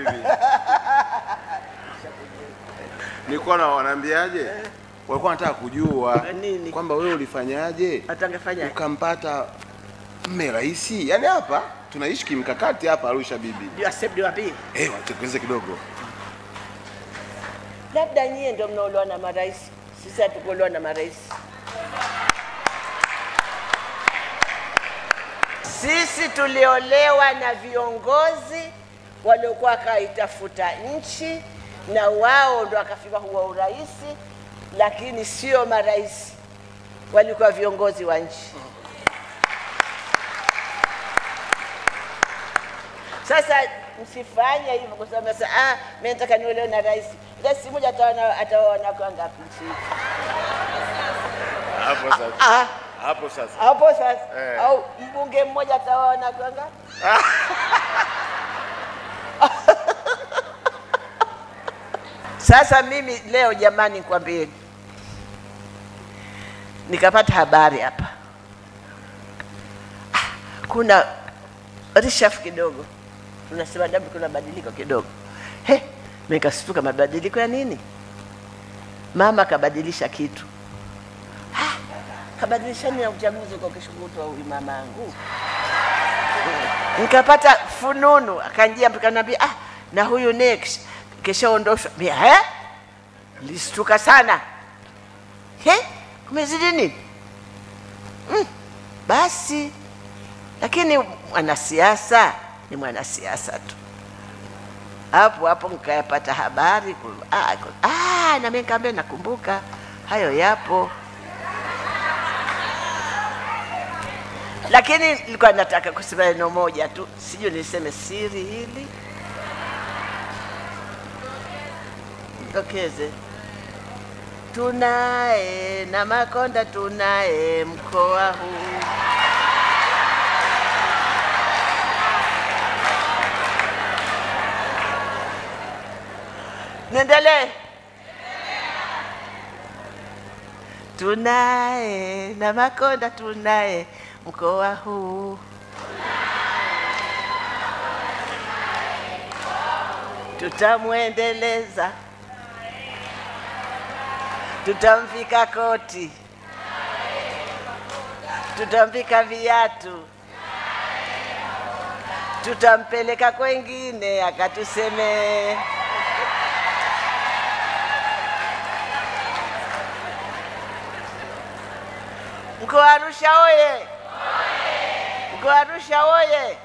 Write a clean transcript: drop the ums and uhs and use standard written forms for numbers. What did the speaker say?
bibi. Nilikuwa na wanaambiaje? Walikuwa wanataka kujua kwamba wewe ulifanyaje? Atangefanya ukampata mme rais. Yaani hapa tunaishi kimkakati hapa Arusha bibi. Ndio accept wapi? Watekeleze kidogo. Labda nyie ndio mnaolewa na marais. Sisi hatukuolewa na marais. Sisi tuliolewa na viongozi waliokuwa kaitafuta nchi na wao ndio akafika huwa urais, lakini sio marais, walikuwa viongozi wa nchi. Sasa msifanye hivyo kwa sababu sasa mimi nataka niolewe na rais. Rais mmoja ataona kwa ngapi nchi? Hapo sasa. Hapo sasa. Au mbunge mmoja ataona kwa ngapi? Sasa mimi leo jamani nikwambie, nikapata habari hapa. Kuna reshafu kidogo. Tunasema labda kuna badiliko kidogo. Nikashtuka, mabadiliko ya nini? Mama kabadilisha kitu. Kabadilisha nini ya uchaguzi kwa kishukutwa huyu mama yangu? Nikapata fununu, akanjia akaniambia na huyu next kesho ondoshwa. Listuka sana. Kumezidi nini? Basi lakini mwanasiasa ni mwanasiasa tu. Hapo nikayapata habari na mimi nikamwambia nakumbuka hayo yapo. Lakini nilikuwa nataka kusema neno moja tu, sijui niseme siri hili. Tokeze. Tunaye na Makonda, tunaye mkoa huu. Niendelee. Tunaye na Makonda, tunaye mkoa huu. Tutamuendeleza, tutamvika koti, tutamvika viatu, tutampeleka kwengine akatuseme. Mkoa Arusha oye! Mkoa Arusha oye!